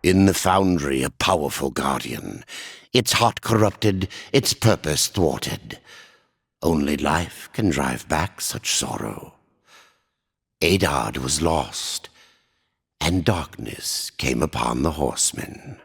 In the Foundry, a powerful guardian. Its heart corrupted, its purpose thwarted. Only life can drive back such sorrow. Adard was lost, and darkness came upon the horsemen.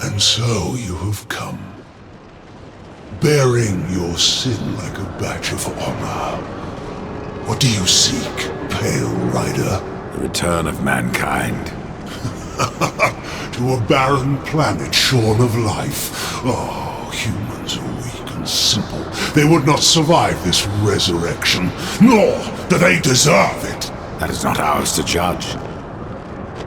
And so you have come, bearing your sin like a badge of honor. What do you seek, Pale Rider? The return of mankind. To a barren planet shorn of life. Oh, humans are weak and simple. They would not survive this resurrection, nor do they deserve it. That is not ours to judge.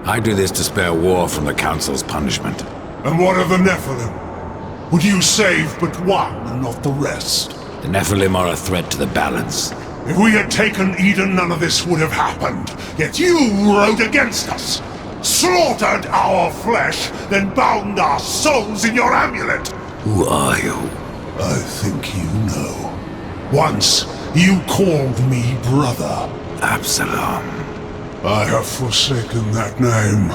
I do this to spare war from the Council's punishment. And what of the Nephilim? Would you save but one and not the rest? The Nephilim are a threat to the balance. If we had taken Eden, none of this would have happened. Yet you rode against us, slaughtered our flesh, then bound our souls in your amulet. Who are you? I think you know. Once, you called me brother. Absalom. I have forsaken that name.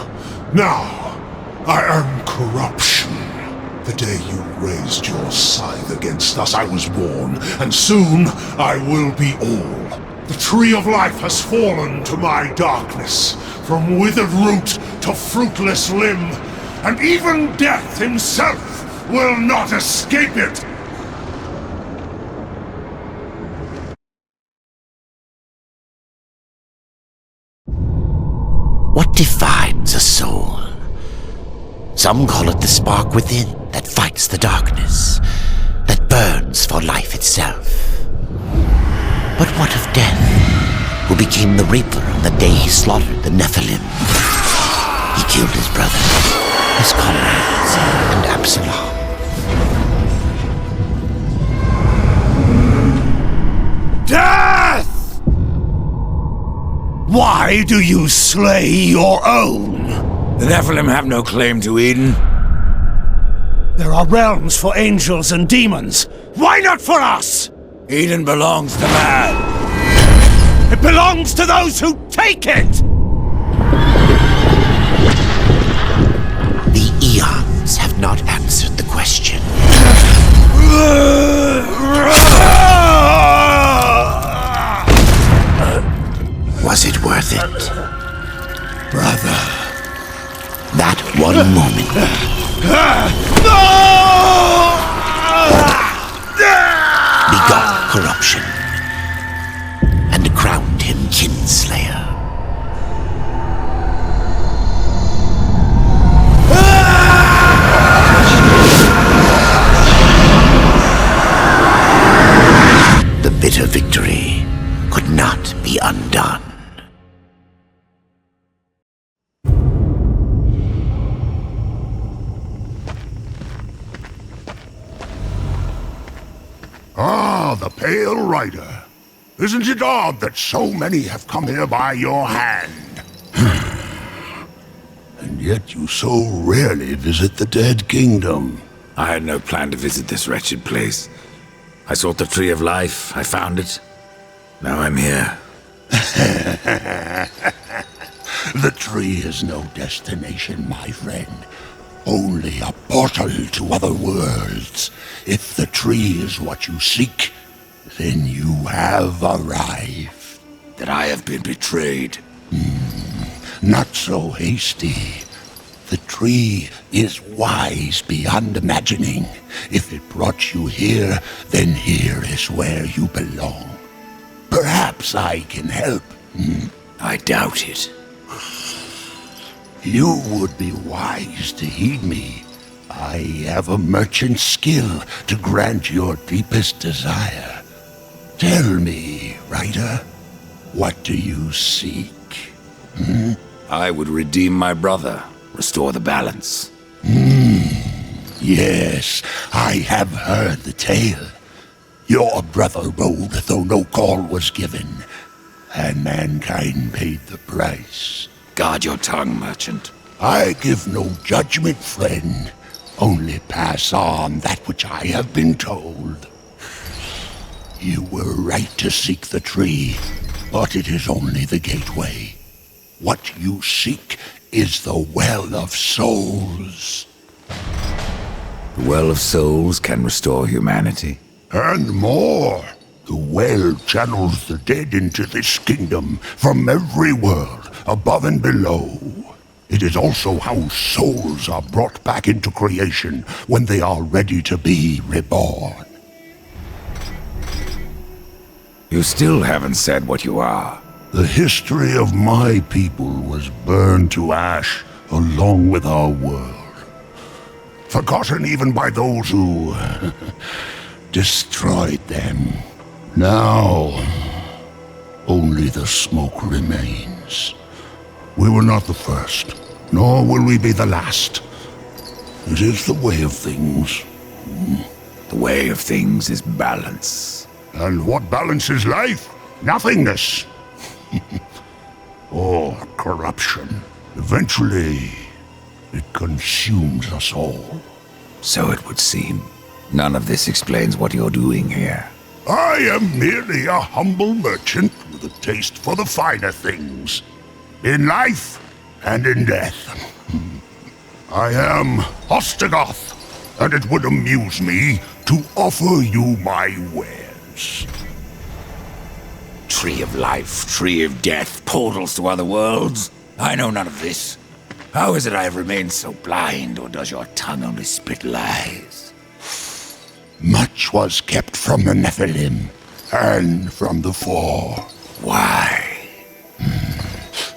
Now, I am corruption. The day you raised your scythe against us, I was born, and soon I will be all. The tree of life has fallen to my darkness, from withered root to fruitless limb, and even death himself will not escape it. What defines a soul? Some call it the spark within that fights the darkness, that burns for life itself. But what of Death, who became the Reaper on the day he slaughtered the Nephilim? He killed his brother, his comrades, and Absalom. Death! Why do you slay your own? The Nephilim have no claim to Eden. There are realms for angels and demons. Why not for us? Eden belongs to man. It belongs to those who take it! The eons have not answered the question. Was it worth it? Brother. That one moment. No! corruption and crowned him Kinslayer. The bitter victory could not be undone. Ah, the Pale Rider. Isn't it odd that so many have come here by your hand? And yet you so rarely visit the Dead Kingdom. I had no plan to visit this wretched place. I sought the Tree of Life, I found it. Now I'm here. The tree is no destination, my friend. Only a portal to other worlds. If the tree is what you seek, then you have arrived. That I have been betrayed. Not so hasty. The tree is wise beyond imagining. If it brought you here, then here is where you belong. Perhaps I can help. I doubt it. You would be wise to heed me. I have a merchant's skill to grant your deepest desire. Tell me, Rider, what do you seek? I would redeem my brother, restore the balance. Yes, I have heard the tale. Your brother rode, though no call was given, and mankind paid the price. Guard your tongue, merchant. I give no judgment, friend. Only pass on that which I have been told. You were right to seek the tree, but it is only the gateway. What you seek is the Well of Souls. The Well of Souls can restore humanity. And more. The well channels the dead into this kingdom from every world, above and below. It is also how souls are brought back into creation when they are ready to be reborn. You still haven't said what you are. The history of my people was burned to ash along with our world. Forgotten even by those who destroyed them. Now, only the smoke remains. We were not the first, nor will we be the last. It is the way of things. The way of things is balance. And what balances life? Nothingness. Or corruption. Eventually, it consumes us all. So it would seem. None of this explains what you're doing here. I am merely a humble merchant with a taste for the finer things. In life and in death. I am Ostagoth, and it would amuse me to offer you my wares. Tree of life, tree of death, portals to other worlds. I know none of this. How is it I have remained so blind, or does your tongue only spit lies? Much was kept from the Nephilim, and from the Four. Why?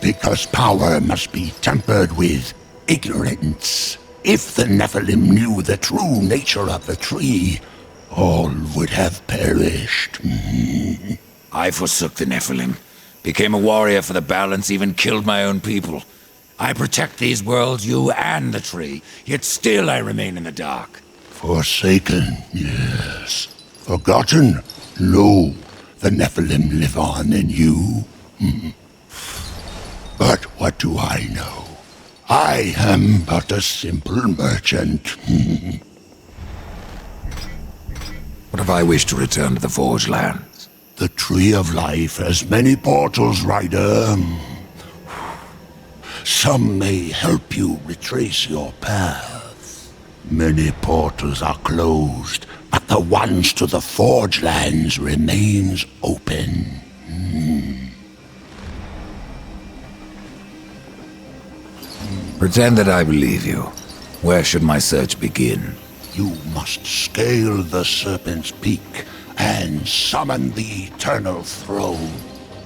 Because power must be tempered with ignorance. If the Nephilim knew the true nature of the tree, all would have perished. I forsook the Nephilim, became a warrior for the balance, even killed my own people. I protect these worlds, you and the tree, yet still I remain in the dark. Forsaken, yes. Forgotten? No. The Nephilim live on in you. But what do I know? I am but a simple merchant. What if I wish to return to the Forge Lands? The Tree of Life has many portals, Rider. Some may help you retrace your path. Many portals are closed, but the ones to the Forge Lands remains open. Pretend that I believe you. Where should my search begin? You must scale the Serpent's Peak and summon the eternal throne.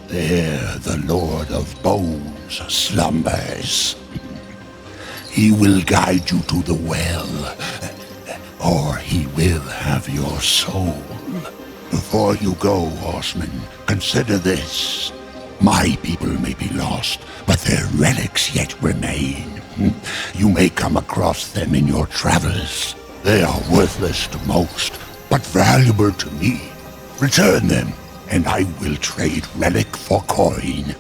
There the Lord of Bones slumbers. He will guide you to the well, or he will have your soul. Before you go, horseman, consider this. My people may be lost, but their relics yet remain. You may come across them in your travels. They are worthless to most, but valuable to me. Return them, and I will trade relic for coin.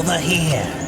Over here.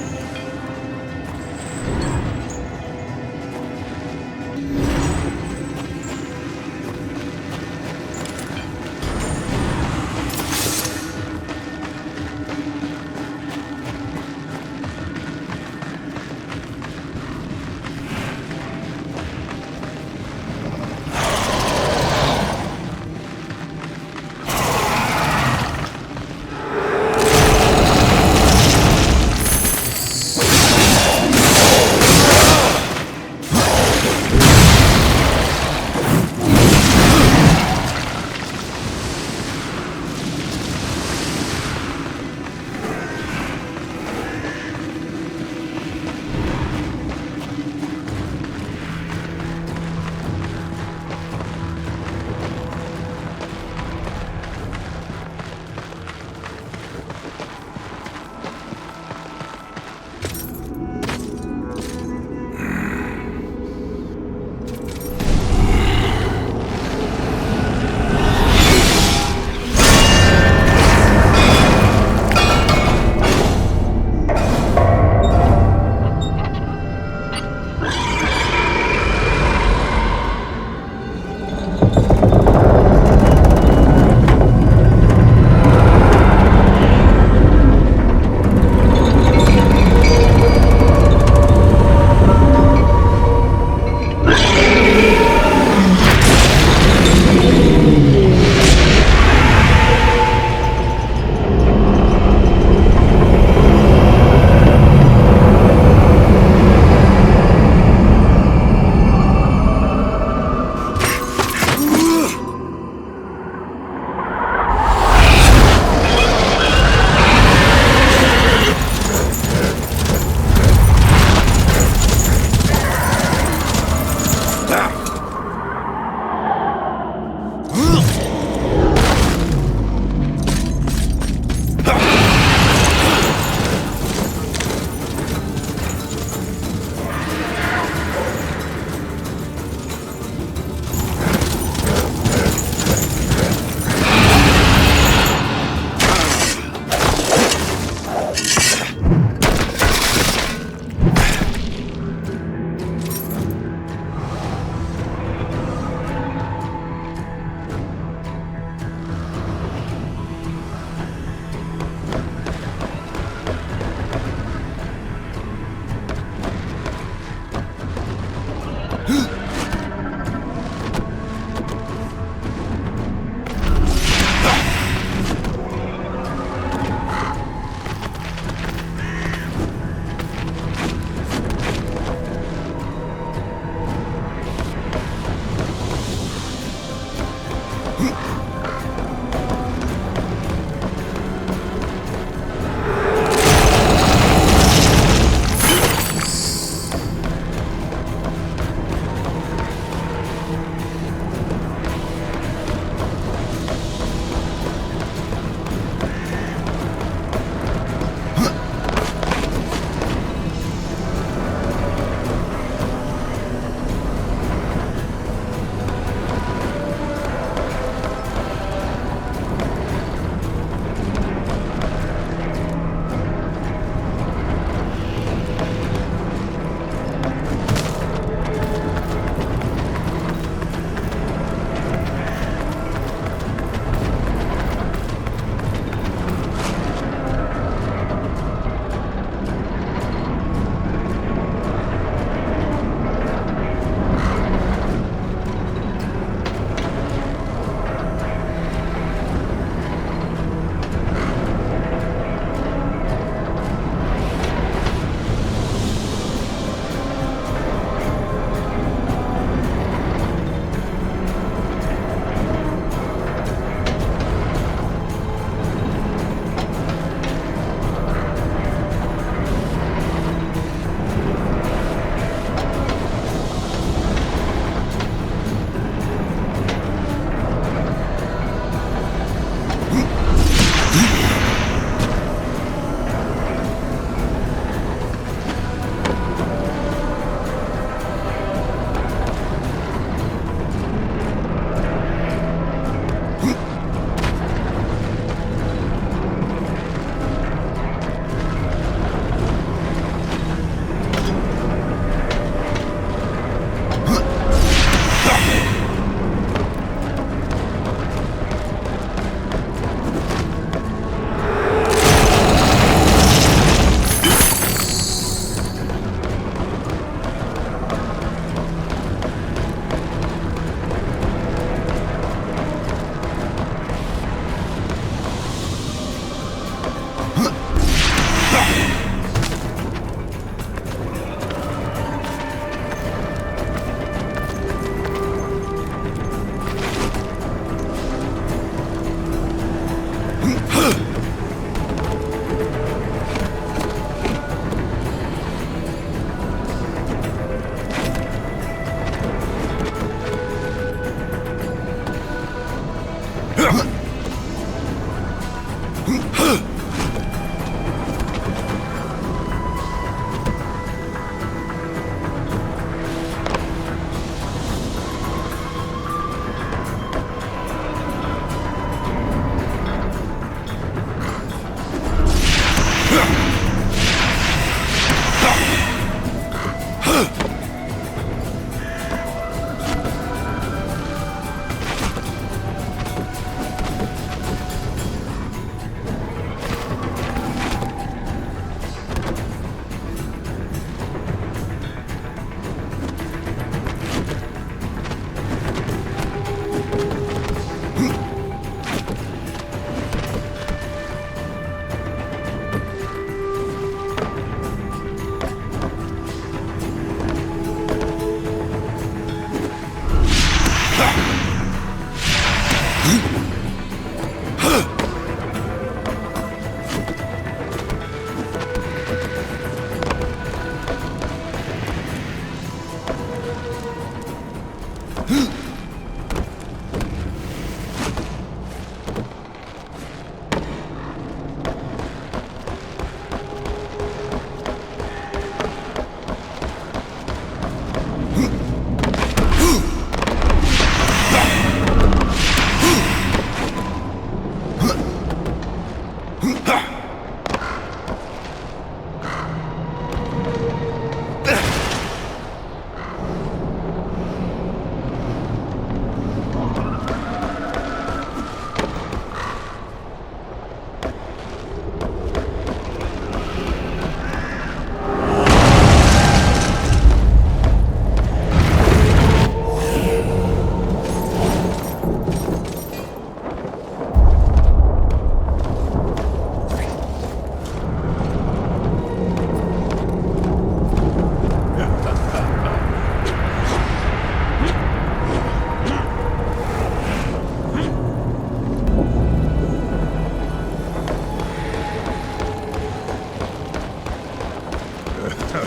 Did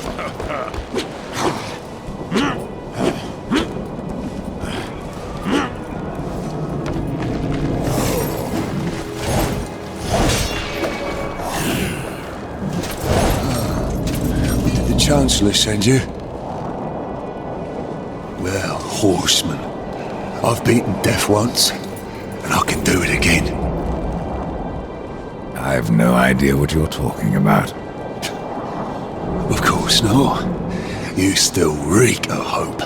the Chancellor send you? Well, horseman, I've beaten death once, and I can do it again. I've no idea what you're talking about. Of course not. You still reek of hope.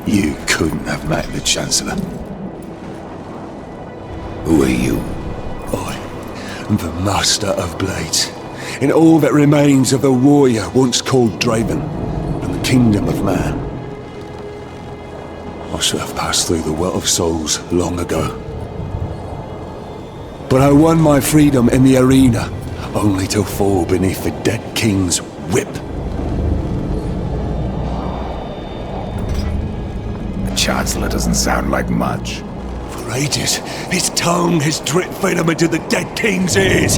You couldn't have met the Chancellor. Who are you? I am the Master of Blades, and all that remains of the warrior once called Draven, and the kingdom of man. I should have passed through the Well of Souls long ago. But I won my freedom in the arena, only to fall beneath the dead king's whip. The Chancellor doesn't sound like much. For ages, his tongue has dripped venom into the dead king's ears.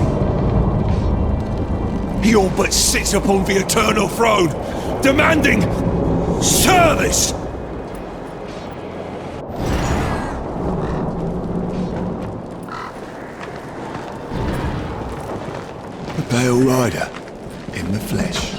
He all but sits upon the eternal throne, demanding service! The Pale Rider, in the flesh.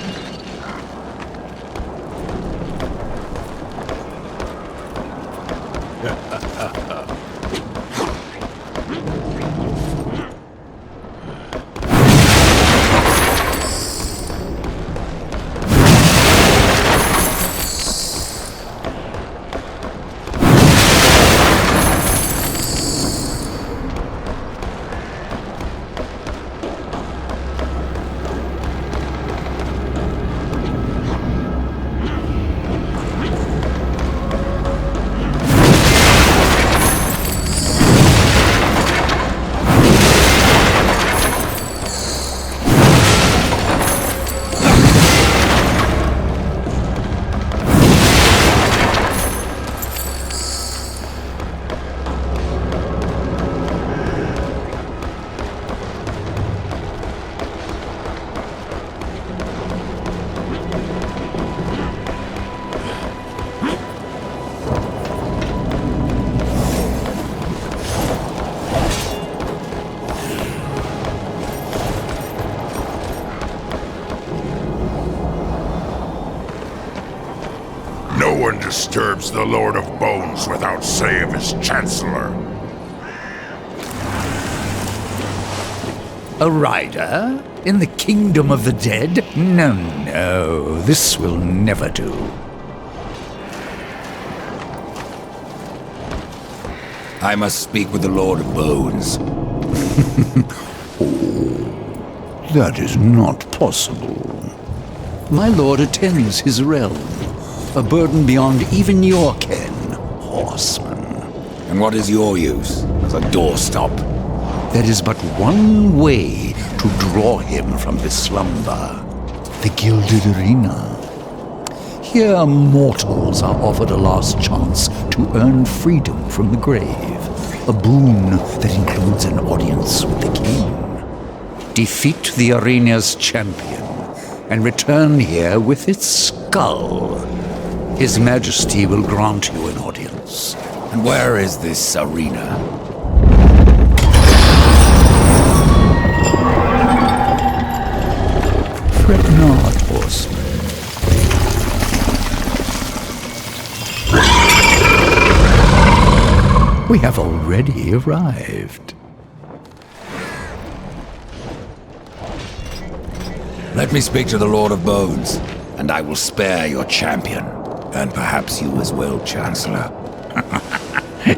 No one disturbs the Lord of Bones without say of his Chancellor. A rider? In the kingdom of the dead? No, no, this will never do. I must speak with the Lord of Bones. That is not possible. My lord attends his realm, a burden beyond even your ken, horseman. And what is your use as a doorstop? There is but one way to draw him from his slumber. The Gilded Arena. Here mortals are offered a last chance to earn freedom from the grave. A boon that includes an audience with the king. Defeat the arena's champion and return here with its skull. His Majesty will grant you an audience. And where is this arena? Fret not, horseman. We have already arrived. Let me speak to the Lord of Bones, and I will spare your champion. And perhaps you as well, Chancellor.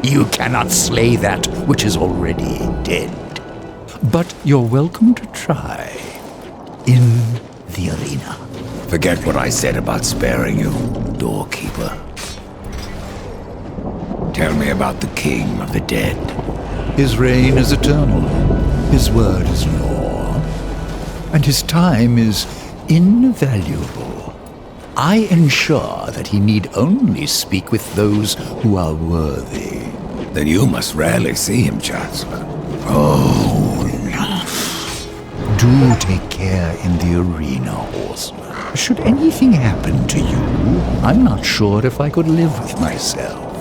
You cannot slay that which is already dead. But you're welcome to try. In the arena. Forget what I said about sparing you, doorkeeper. Tell me about the King of the Dead. His reign is eternal. His word is law. And his time is invaluable. I ensure that he need only speak with those who are worthy. Then you must rarely see him, Chancellor. Oh, do take care in the arena, horseman. Should anything happen to you, I'm not sure if I could live with myself.